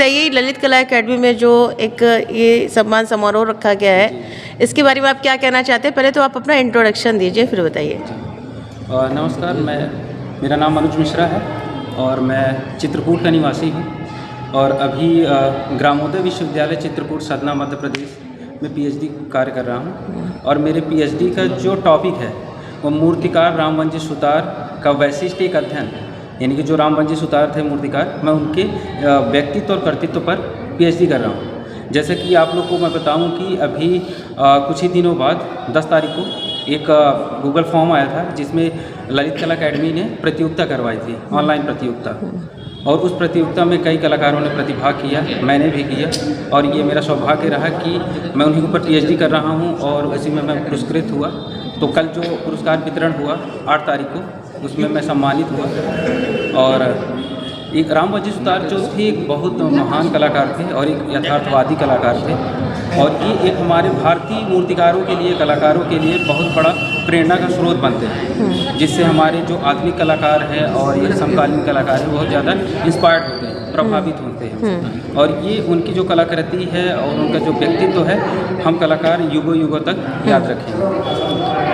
बताइए, ललित कला एकेडमी में जो एक ये सम्मान समारोह रखा गया है, इसके बारे में आप क्या कहना चाहते हैं? पहले तो आप अपना इंट्रोडक्शन दीजिए, फिर बताइए। नमस्कार, मेरा नाम मनोज मिश्रा है और मैं चित्रकूट का निवासी हूँ और अभी ग्रामोदय विश्वविद्यालय चित्रकूट सतना मध्य प्रदेश में पीएचडी कार्य कर रहा हूँ। और मेरे पीएचडी का जो टॉपिक है वो मूर्तिकार रामवंजी सुतार का वैशिष्ट्यिक अध्ययन, यानी कि जो रामवंजी सुतार थे मूर्तिकार, मैं उनके व्यक्तित्व और कर्तृत्व पर पीएचडी कर रहा हूँ। जैसे कि आप लोग को मैं बताऊँ कि अभी कुछ ही दिनों बाद 10 तारीख को एक गूगल फॉर्म आया था जिसमें ललित कला एकेडमी ने प्रतियोगिता करवाई थी, ऑनलाइन प्रतियोगिता। और उस प्रतियोगिता में कई कलाकारों ने प्रतिभाग किया, मैंने भी किया और ये मेरा सौभाग्य रहा कि मैं उन्हीं के ऊपर पीएचडी कर रहा हूँ और उसी में मैं पुरस्कृत हुआ। तो कल जो पुरस्कार वितरण हुआ 8 तारीख को, उसमें मैं सम्मानित हुआ। और एक रामवंजी सुतार जो थे एक बहुत महान कलाकार थे और एक यथार्थवादी कलाकार थे और ये एक हमारे भारतीय मूर्तिकारों के लिए, कलाकारों के लिए बहुत बड़ा प्रेरणा का स्रोत बनते हैं, जिससे हमारे जो आधुनिक कलाकार हैं और ये समकालीन कलाकार हैं बहुत ज़्यादा इंस्पायर्ड होते हैं, प्रभावित होते हैं। और ये उनकी जो कलाकृति है और उनका जो व्यक्तित्व है, हम कलाकार युगों युगों तक याद रखेंगे।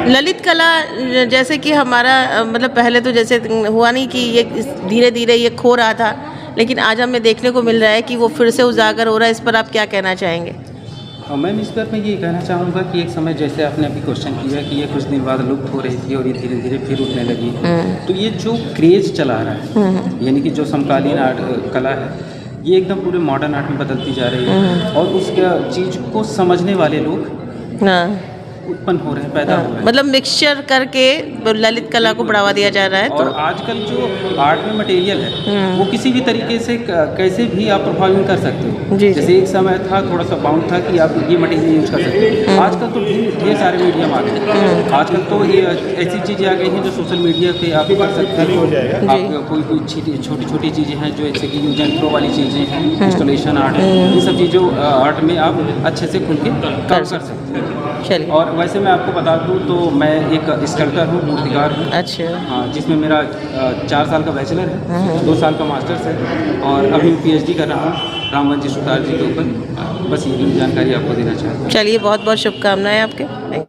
ललित कला जैसे कि हमारा मतलब पहले तो जैसे हुआ नहीं कि ये धीरे धीरे ये खो रहा था, लेकिन आज हमें देखने को मिल रहा है कि वो फिर से उजागर हो रहा है। इस पर आप क्या कहना चाहेंगे? मैम, इस पर मैं ये कहना चाहूँगा कि एक समय जैसे आपने अभी क्वेश्चन किया कि ये कुछ दिन बाद लुप्त हो रही थी और ये धीरे धीरे फिर उठने लगी, तो ये जो क्रेज चला रहा है, यानी कि जो समकालीन आर्ट कला है, ये एकदम पूरे मॉडर्न आर्ट में बदलती जा रही है और उस चीज़ को समझने वाले लोग उत्पन्न हो रहे हैं, पैदा हो रहे हैं। मतलब मिक्सचर करके ललित कला को बढ़ावा दिया जा रहा है। और आजकल जो आर्ट में मटेरियल है वो किसी भी तरीके से कैसे भी आप प्रभावित कर सकते हो। जैसे एक समय था, थोड़ा सा बाउंड था कि आप ये मटेरियल यूज कर सकते हो। आजकल तो ढेर सारे मीडियम आ गए। आजकल तो ये ऐसी चीज़ें आ गई हैं जो सोशल मीडिया पे आप कर सकते हो। आप कोई छोटी छोटी चीज़ें हैं जो जैसे कि यूज एंड थ्रो वाली चीज़ें हैं, इंस्टॉलेशन आर्ट है, इन सब चीज़ों आर्ट में आप अच्छे से खुल के काम कर सकते हैं। और वैसे मैं आपको बता दूं तो मैं एक स्कल्पटर हूँ, मूर्तिकार हूँ। अच्छा। हाँ, जिसमें मेरा 4 साल का बैचलर है, 2 साल का मास्टर्स है और अभी पीएचडी कर रहा हूँ रामवंजी सुतार जी के ऊपर। बस यही जानकारी आपको देना चाहता हूँ। चलिए, बहुत बहुत शुभकामनाएं आपके।